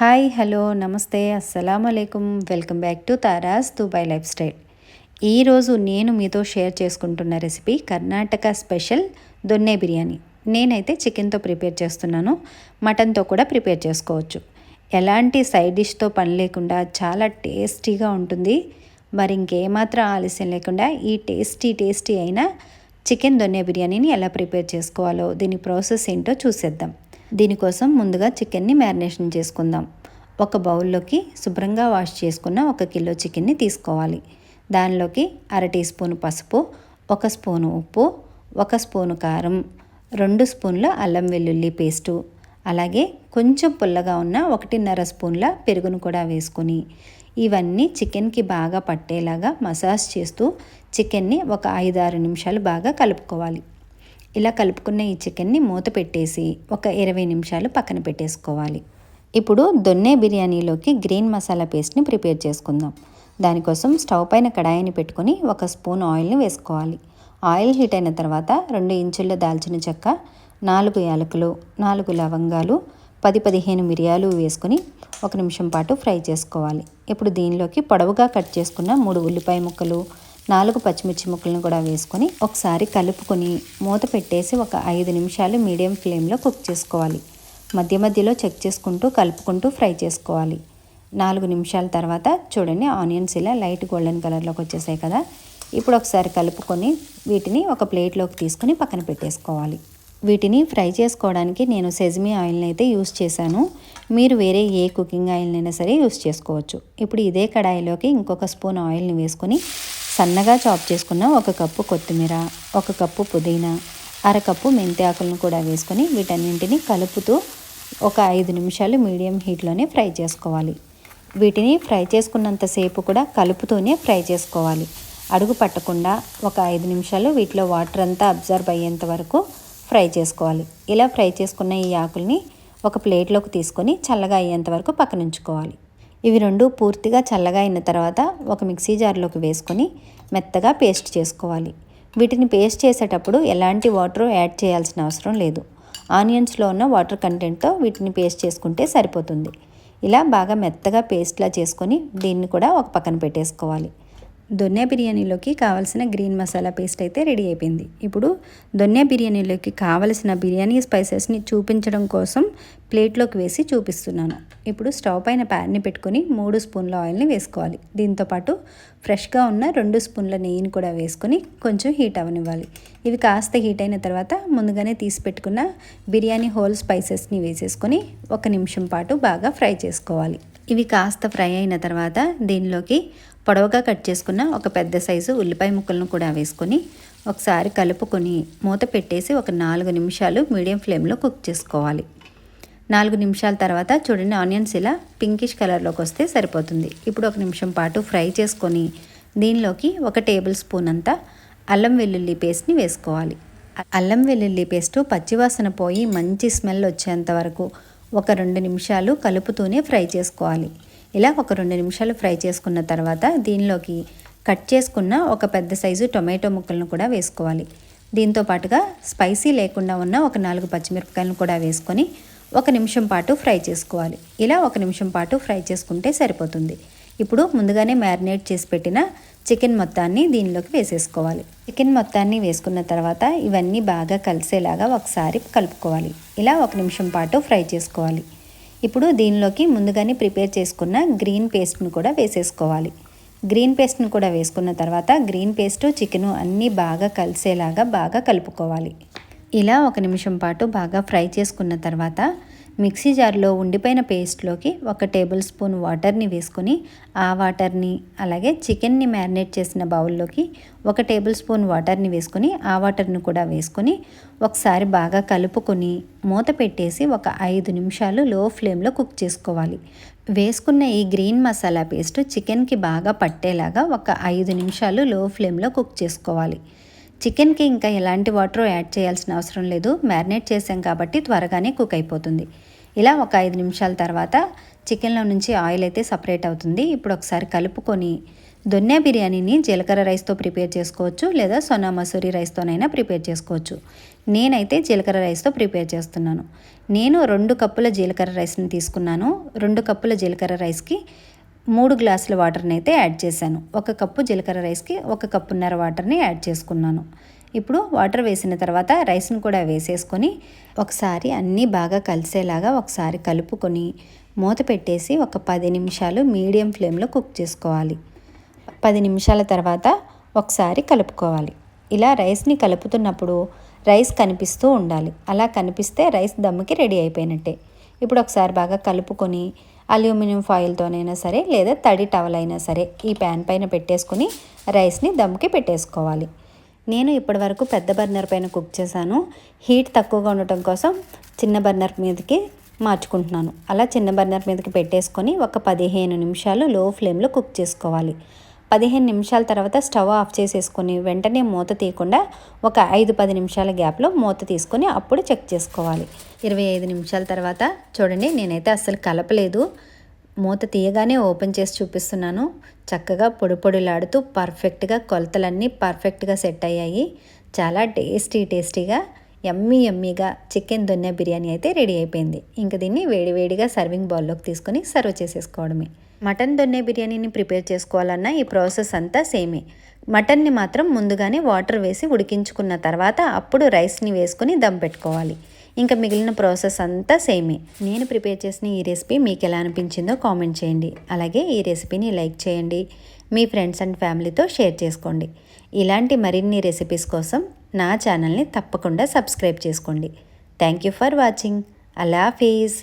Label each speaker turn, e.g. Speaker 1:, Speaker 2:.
Speaker 1: Hi hello నమస్తే అస్సలం అయికం welcome back to Tara's Dubai lifestyle. ఈరోజు నేను మీతో షేర్ చేసుకుంటున్న రెసిపీ కర్ణాటక స్పెషల్ దొన్నె బిర్యానీ. నేనైతే చికెన్తో ప్రిపేర్ చేస్తున్నాను, మటన్తో కూడా ప్రిపేర్ చేసుకోవచ్చు. ఎలాంటి సైడ్ డిష్తో పని లేకుండా చాలా టేస్టీగా ఉంటుంది. మరి ఇంకేమాత్రం ఆలస్యం లేకుండా ఈ టేస్టీ అయిన చికెన్ దొన్నె బిర్యానీని ఎలా ప్రిపేర్ చేసుకోవాలో దీని ప్రాసెస్ ఏంటో చూసేద్దాం. దీనికోసం ముందుగా చికెన్ని మ్యారినేషన్ చేసుకుందాం. ఒక బౌల్లోకి శుభ్రంగా వాష్ చేసుకున్న 1 కిలో చికెన్ని తీసుకోవాలి. దానిలోకి 1/2 టీ స్పూన్ పసుపు, 1 స్పూను ఉప్పు, 1 స్పూను కారం, 2 స్పూన్ల అల్లం వెల్లుల్లి పేస్టు, అలాగే కొంచెం పుల్లగా ఉన్న 1.5 స్పూన్ల పెరుగును కూడా వేసుకొని ఇవన్నీ చికెన్కి బాగా పట్టేలాగా మసాజ్ చేస్తూ చికెన్ని ఒక 5-6 నిమిషాలు బాగా కలుపుకోవాలి. ఇలా కలుపుకున్న ఈ చికెన్ని మూత పెట్టేసి ఒక 20 నిమిషాలు పక్కన పెట్టేసుకోవాలి. ఇప్పుడు దొన్నె బిర్యానీలోకి గ్రీన్ మసాలా పేస్ట్ని ప్రిపేర్ చేసుకుందాం. దానికోసం స్టవ్ పైన కడాయిని పెట్టుకొని 1 స్పూన్ ఆయిల్ని వేసుకోవాలి. ఆయిల్ హీట్ అయిన తర్వాత 2 ఇంచుల దాల్చిన చెక్క, 4 యాలకులు, 4 లవంగాలు, 10-15 మిరియాలు వేసుకొని 1 నిమిషం పాటు ఫ్రై చేసుకోవాలి. ఇప్పుడు దీనిలోకి పొడవుగా కట్ చేసుకున్న 3 ఉల్లిపాయ ముక్కలు, 4 పచ్చిమిర్చి ముక్కలను కూడా వేసుకొని ఒకసారి కలుపుకొని మూత పెట్టేసి ఒక 5 నిమిషాలు మీడియం ఫ్లేమ్లో కుక్ చేసుకోవాలి. మధ్య మధ్యలో చెక్ చేసుకుంటూ కలుపుకుంటూ ఫ్రై చేసుకోవాలి. 4 నిమిషాల తర్వాత చూడండి, ఆనియన్స్ ఇలా లైట్ గోల్డెన్ కలర్లోకి వచ్చేసాయి కదా. ఇప్పుడు ఒకసారి కలుపుకొని వీటిని ఒక ప్లేట్లోకి తీసుకొని పక్కన పెట్టేసుకోవాలి. వీటిని ఫ్రై చేసుకోవడానికి నేను సెజమీ ఆయిల్ని అయితే యూస్ చేశాను. మీరు వేరే ఏ కుకింగ్ ఆయిల్నైనా సరే యూస్ చేసుకోవచ్చు. ఇప్పుడు ఇదే కడాయిలోకి ఇంకొక స్పూన్ ఆయిల్ని వేసుకొని సన్నగా చాప్ చేసుకున్న 1 కప్పు కొత్తిమీర, 1 కప్పు పుదీనా, 1/2 కప్పు మెంతి ఆకులను కూడా వేసుకొని వీటన్నింటినీ కలుపుతూ ఒక 5 నిమిషాలు మీడియం హీట్లోనే ఫ్రై చేసుకోవాలి. వీటిని ఫ్రై చేసుకున్నంతసేపు కూడా కలుపుతూనే ఫ్రై చేసుకోవాలి. అడుగు పట్టకుండా ఒక 5 నిమిషాలు వీటిలో వాటర్ అంతా అబ్జర్వ్ అయ్యేంత వరకు ఫ్రై చేసుకోవాలి. ఇలా ఫ్రై చేసుకున్న ఈ ఆకుల్ని ఒక ప్లేట్లోకి తీసుకొని చల్లగా అయ్యేంత వరకు పక్కన ఉంచుకోవాలి. ఇవి రెండు పూర్తిగా చల్లగా అయిన తర్వాత ఒక మిక్సీ జార్లోకి వేసుకొని మెత్తగా పేస్ట్ చేసుకోవాలి. వీటిని పేస్ట్ చేసేటప్పుడు ఎలాంటి వాటర్ యాడ్ చేయాల్సిన అవసరం లేదు. ఆనియన్స్లో ఉన్న వాటర్ కంటెంట్తో వీటిని పేస్ట్ చేసుకుంటే సరిపోతుంది. ఇలా బాగా మెత్తగా పేస్ట్లా చేసుకొని దీన్ని కూడా ఒక పక్కన పెట్టేసుకోవాలి. దొన్నె బిర్యానీలోకి కావాల్సిన గ్రీన్ మసాలా పేస్ట్ అయితే రెడీ అయిపోయింది. ఇప్పుడు దొన్నె బిర్యానీలోకి కావలసిన బిర్యానీ స్పైసెస్ని చూపించడం కోసం ప్లేట్లోకి వేసి చూపిస్తున్నాను. ఇప్పుడు స్టవ్ పైన ప్యాన్ని పెట్టుకొని 3 స్పూన్ల ఆయిల్ని వేసుకోవాలి. దీంతోపాటు ఫ్రెష్గా ఉన్న 2 స్పూన్ల నెయ్యిని కూడా వేసుకొని కొంచెం హీట్ అవ్వనివ్వాలి. ఇవి కాస్త హీట్ అయిన తర్వాత ముందుగానే తీసి పెట్టుకున్న బిర్యానీ హోల్ స్పైసెస్ని వేసేసుకొని 1 నిమిషం పాటు బాగా ఫ్రై చేసుకోవాలి. ఇవి కాస్త ఫ్రై అయిన తర్వాత దీనిలోకి పొడవుగా కట్ చేసుకున్న ఒక పెద్ద సైజు ఉల్లిపాయ ముక్కలను కూడా వేసుకొని ఒకసారి కలుపుకొని మూత పెట్టేసి ఒక 4 నిమిషాలు మీడియం ఫ్లేమ్లో కుక్ చేసుకోవాలి. 4 నిమిషాల తర్వాత చూడండి, ఆనియన్స్ ఇలా పింకిష్ కలర్లోకి వస్తే సరిపోతుంది. ఇప్పుడు 1 నిమిషం పాటు ఫ్రై చేసుకొని దీనిలోకి 1 టేబుల్ స్పూన్ అంతా అల్లం వెల్లుల్లి పేస్ట్ని వేసుకోవాలి. అల్లం వెల్లుల్లి పేస్ట్ పచ్చివాసన పోయి మంచి స్మెల్ వచ్చేంత వరకు ఒక 2 నిమిషాలు కలుపుతూనే ఫ్రై చేసుకోవాలి. ఇలా ఒక 2 నిమిషాలు ఫ్రై చేసుకున్న తర్వాత దీనిలోకి కట్ చేసుకున్న ఒక పెద్ద సైజు టొమాటో ముక్కలను కూడా వేసుకోవాలి. దీంతో పాటుగా స్పైసీ లేకుండా ఉన్న ఒక 4 పచ్చిమిరపకాయలను కూడా వేసుకొని 1 నిమిషం పాటు ఫ్రై చేసుకోవాలి. ఇలా 1 నిమిషం పాటు ఫ్రై చేసుకుంటే సరిపోతుంది. ఇప్పుడు ముందుగానే మ్యారినేట్ చేసి పెట్టిన చికెన్ మొత్తాన్ని దీనిలోకి వేసేసుకోవాలి. చికెన్ మొత్తాన్ని వేసుకున్న తర్వాత ఇవన్నీ బాగా కలిసేలాగా ఒకసారి కలుపుకోవాలి. ఇలా 1 నిమిషం పాటు ఫ్రై చేసుకోవాలి. ఇప్పుడు దీనిలోకి ముందుగానే ప్రిపేర్ చేసుకున్న గ్రీన్ పేస్ట్ను కూడా వేసేసుకోవాలి. గ్రీన్ పేస్ట్ను కూడా వేసుకున్న తర్వాత గ్రీన్ పేస్ట్ చికెను అన్నీ బాగా కలిసేలాగా బాగా కలుపుకోవాలి. ఇలా 1 నిమిషం పాటు బాగా ఫ్రై చేసుకున్న తర్వాత మిక్సీ జార్లో ఉండిపోయిన పేస్ట్లోకి 1 టేబుల్ స్పూన్ వాటర్ని వేసుకొని ఆ వాటర్ని అలాగే చికెన్ని మ్యారినేట్ చేసిన బౌల్లోకి 1 టేబుల్ స్పూన్ వాటర్ని వేసుకొని ఆ వాటర్ని కూడా వేసుకొని ఒకసారి బాగా కలుపుకొని మూత పెట్టేసి ఒక 5 నిమిషాలు లో ఫ్లేమ్లో కుక్ చేసుకోవాలి. వేసుకున్న ఈ గ్రీన్ మసాలా పేస్ట్ చికెన్కి బాగా పట్టేలాగా ఒక 5 నిమిషాలు లో ఫ్లేమ్లో కుక్ చేసుకోవాలి. చికెన్కి ఇంకా ఎలాంటి వాటర్ యాడ్ చేయాల్సిన అవసరం లేదు. మ్యారినేట్ చేసాం కాబట్టి త్వరగానే కుక్ అయిపోతుంది. ఇలా ఒక 5 నిమిషాల తర్వాత చికెన్లో నుంచి ఆయిల్ అయితే సపరేట్ అవుతుంది. ఇప్పుడు ఒకసారి కలుపుకొని దొన్నె బిర్యానీని జీలకర్ర రైస్తో ప్రిపేర్ చేసుకోవచ్చు, లేదా సోనా మసూరి రైస్తోనైనా ప్రిపేర్ చేసుకోవచ్చు. నేనైతే జీలకర్ర రైస్తో ప్రిపేర్ చేస్తున్నాను. నేను 2 కప్పుల జీలకర్ర రైస్ని తీసుకున్నాను. 2 కప్పుల జీలకర్ర రైస్కి 3 గ్లాసుల వాటర్ని అయితే యాడ్ చేశాను. 1 కప్పు జీలకర్ర రైస్కి 1 కప్పున్నర వాటర్ని యాడ్ చేసుకున్నాను. ఇప్పుడు వాటర్ వేసిన తర్వాత రైస్ని కూడా వేసేసుకొని ఒకసారి అన్నీ బాగా కలిసేలాగా ఒకసారి కలుపుకొని మూత పెట్టేసి ఒక 10 నిమిషాలు మీడియం ఫ్లేమ్లో కుక్ చేసుకోవాలి. 10 నిమిషాల తర్వాత ఒకసారి కలుపుకోవాలి. ఇలా రైస్ని కలుపుతున్నప్పుడు రైస్ కనిపిస్తూ ఉండాలి. అలా కనిపిస్తే రైస్ దమ్ముకి రెడీ అయిపోయినట్టే. ఇప్పుడు ఒకసారి బాగా కలుపుకొని అల్యూమినియం ఫాయిల్తోనైనా సరే లేదా తడి టవల్ అయినా సరే ఈ ప్యాన్ పైన పెట్టేసుకుని రైస్ని దమ్కి పెట్టేసుకోవాలి. నేను ఇప్పటివరకు పెద్ద బర్నర్ పైన కుక్ చేశాను. హీట్ తక్కువగా ఉండటం కోసం చిన్న బర్నర్ మీదకి మార్చుకుంటున్నాను. అలా చిన్న బర్నర్ మీదకి పెట్టేసుకొని ఒక 15 నిమిషాలు లో ఫ్లేమ్లో కుక్ చేసుకోవాలి. 15 నిమిషాల తర్వాత స్టవ్ ఆఫ్ చేసేసుకొని వెంటనే మూత తీయకుండా ఒక 5-10 నిమిషాల గ్యాప్లో మూత తీసుకొని అప్పుడు చెక్ చేసుకోవాలి. 25 నిమిషాల తర్వాత చూడండి, నేనైతే అస్సలు కలపలేదు. మూత తీయగానే ఓపెన్ చేసి చూపిస్తున్నాను. చక్కగా పొడి పొడిలాడుతూ పర్ఫెక్ట్గా కొలతలన్నీ పర్ఫెక్ట్గా సెట్ అయ్యాయి. చాలా టేస్టీగా యమ్మీగా చికెన్ దొన్నె బిర్యానీ అయితే రెడీ అయిపోయింది. ఇంక దీన్ని వేడివేడిగా సర్వింగ్ బౌల్లోకి తీసుకొని సర్వ్ చేసేసుకోవడమే. మటన్ దొన్నె బిర్యానీని ప్రిపేర్ చేసుకోవాలన్నా ఈ ప్రాసెస్ అంతా సేమే. మటన్ని మాత్రం ముందుగానే వాటర్ వేసి ఉడికించుకున్న తర్వాత అప్పుడు రైస్ని వేసుకొని దమ్ పెట్టుకోవాలి. ఇంకా మిగిలిన ప్రాసెస్ అంతా సేమే. నేను ప్రిపేర్ చేసిన ఈ రెసిపీ మీకు ఎలా అనిపించిందో కామెంట్ చేయండి. అలాగే ఈ రెసిపీని లైక్ చేయండి. మీ ఫ్రెండ్స్ అండ్ ఫ్యామిలీతో షేర్ చేసుకోండి. ఇలాంటి మరిన్ని రెసిపీస్ కోసం నా ఛానల్ని తప్పకుండా సబ్స్క్రైబ్ చేసుకోండి. Thank you for watching. Allah Hafeez.